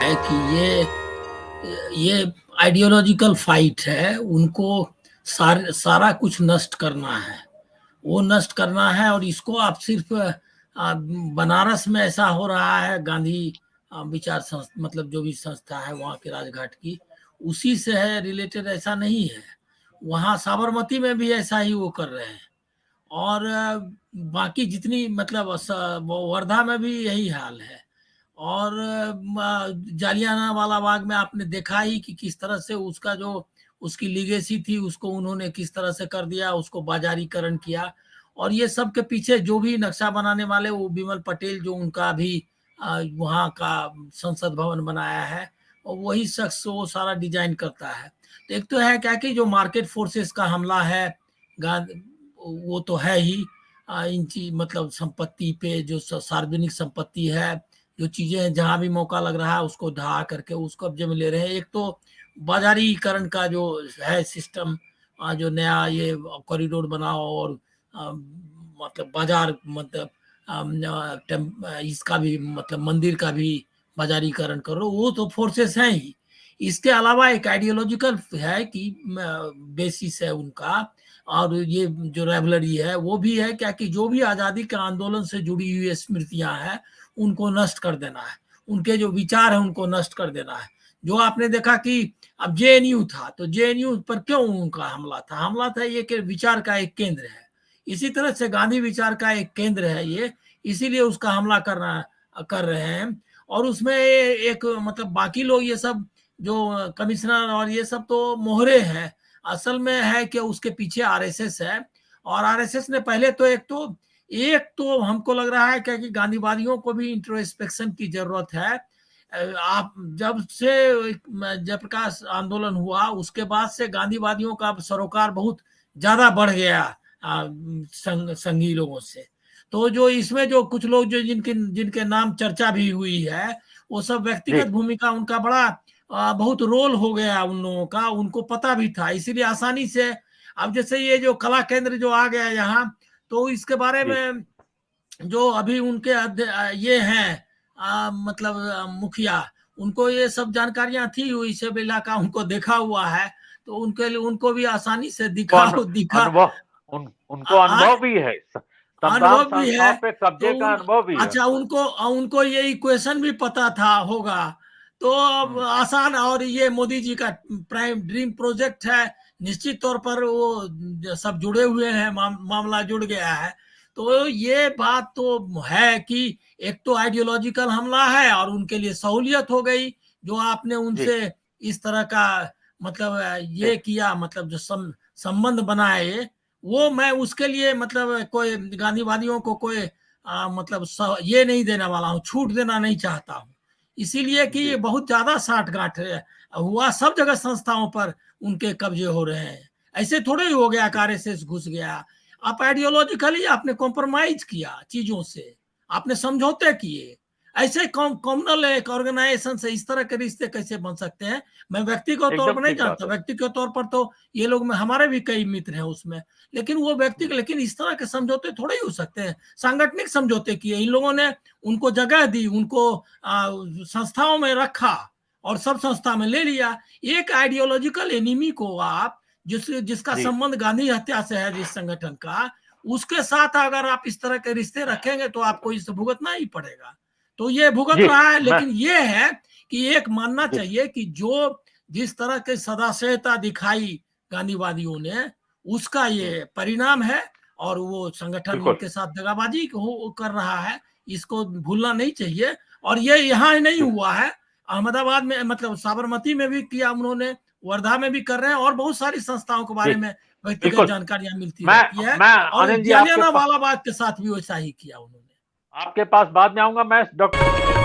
है कि ये आइडियोलॉजिकल फाइट है। उनको सारा कुछ नष्ट करना है, वो नष्ट करना है। और इसको आप सिर्फ बनारस में ऐसा हो रहा है, गांधी विचार संस्था मतलब जो भी संस्था है वहाँ के राजघाट की, उसी से है रिलेटेड, ऐसा नहीं है। वहाँ साबरमती में भी ऐसा ही वो कर रहे हैं। और बाकी जितनी मतलब वर्धा में भी यही हाल है। और जालियाना वाला बाग में आपने देखा ही कि किस तरह से उसका जो उसकी लीगेसी थी उसको उन्होंने किस तरह से कर दिया, उसको बाजारीकरण किया। और ये सब के पीछे जो भी नक्शा बनाने वाले वो विमल पटेल, जो उनका भी वहाँ का संसद भवन बनाया है, और वही शख्स वो सारा डिजाइन करता है। तो एक तो है क्या कि जो मार्केट फोर्सेस का हमला है, वो तो है ही। इन चीज मतलब संपत्ति पे, जो सार्वजनिक संपत्ति है, जो चीजें जहां भी मौका लग रहा है उसको ढहा करके उसको कब्जे में ले रहे हैं। एक तो बाजारीकरण का जो है सिस्टम, जो नया ये कॉरिडोर बनाओ और मतलब बाजार मतलब इसका भी मतलब मंदिर का भी बाजारीकरण करो, वो तो फोर्सेस हैं ही। इसके अलावा एक आइडियोलॉजिकल है कि बेसिस है उनका। और ये जो रेवलरी है वो भी है क्या कि जो भी आज़ादी के आंदोलन से जुड़ी हुई स्मृतियां हैं उनको नष्ट कर देना है, उनके जो विचार है उनको नष्ट कर देना है। जो आपने देखा कि अब जेएनयू था, तो जेएनयू पर क्यों उनका हमला था? हमला था ये कि विचार का एक केंद्र है। इसी तरह से गांधी विचार का एक केंद्र है ये, इसीलिए उसका हमला कर रहे हैं। और उसमें एक मतलब बाकी लोग ये सब जो कमिश्नर और ये सब तो मोहरे हैं। असल में है कि उसके पीछे आरएसएस है। और आरएसएस ने पहले तो एक तो हमको लग रहा है कि गांधीवादियों को भी इंट्रोस्पेक्शन की जरूरत है। आप जब से जयप्रकाश आंदोलन हुआ उसके बाद से गांधीवादियों का सरोकार बहुत ज्यादा बढ़ गया संघी लोगों से। तो जो इसमें जो कुछ लोग जो जिनके जिनके नाम चर्चा भी हुई है, वो सब व्यक्तिगत भूमिका उनका बड़ा बहुत रोल हो गया उन लोगों का, उनको पता भी था, इसीलिए आसानी से। अब जैसे ये जो कला केंद्र जो आ गया यहाँ, तो इसके बारे में जो अभी उनके ये हैं मतलब मुखिया, उनको ये सब जानकारियां थी, इसे इलाका उनको देखा हुआ है, तो उनके लिए उनको भी आसानी से दिखा अनुभव उनको अनुभव भी है, तमाम अनुभव भी है। संस्थाओं पे तो कब्जे का अनुभव भी है। अच्छा, उनको उनको ये इक्वेशन भी पता था होगा, तो अब आसान। और ये मोदी जी का प्राइम ड्रीम प्रोजेक्ट है, निश्चित तौर पर वो सब जुड़े हुए हैं, मामला जुड़ गया है। तो ये बात तो है कि एक तो आइडियोलॉजिकल हमला है और उनके लिए सहूलियत हो गई जो आपने उनसे इस तरह का मतलब ये किया, मतलब जो संबंध बनाए, वो मैं उसके लिए मतलब कोई गांधीवादियों को कोई मतलब ये नहीं देने वाला हूँ, छूट देना नहीं चाहता हूँ। इसीलिए कि ये बहुत ज्यादा साठगांठ हुआ, सब जगह संस्थाओं पर उनके कब्जे हो रहे हैं। ऐसे थोड़े ही हो गया कि आरएसएस घुस गया। आप आइडियोलॉजिकली आपने कॉम्प्रोमाइज किया चीजों से, आपने समझौते किए। ऐसे कॉमनल एक ऑर्गेनाइजेशन से इस तरह के रिश्ते कैसे बन सकते हैं? मैं व्यक्तिगत तौर एकदम पर नहीं ठीक बात जानता, है। व्यक्तिगत तौर पर तो ये लोग में हमारे भी कई मित्र हैं उसमें, लेकिन वो व्यक्ति, लेकिन इस तरह के समझौते थोड़े ही हो सकते हैं। सांगठनिक समझौते किए इन लोगों ने, उनको जगह दी, उनको संस्थाओं में रखा और सब संस्था में ले लिया। एक आइडियोलॉजिकल एनिमी को आप जिसका संबंध गांधी हत्या से है जिस संगठन का, उसके साथ अगर आप इस तरह के रिश्ते रखेंगे तो आपको इसे भुगतना ही पड़ेगा। तो ये भुगत रहा है। लेकिन ये है कि एक मानना चाहिए कि जो जिस तरह के सदाशयता दिखाई गांधीवादियों ने, उसका ये परिणाम है। और वो संगठन उनके साथ दगाबाजी कर रहा है, इसको भूलना नहीं चाहिए। और ये यहाँ नहीं हुआ है, अहमदाबाद में मतलब साबरमती में भी किया उन्होंने, वर्धा में भी कर रहे हैं, और बहुत सारी संस्थाओं के बारे में व्यक्तिगत बिल्कुल। जानकारियां मिलती रहती है। मैं और अनिल जी जालियाना वाला बाग के साथ भी वैसा ही किया उन्होंने। आपके पास बाद में आऊंगा। मैं डॉक्टर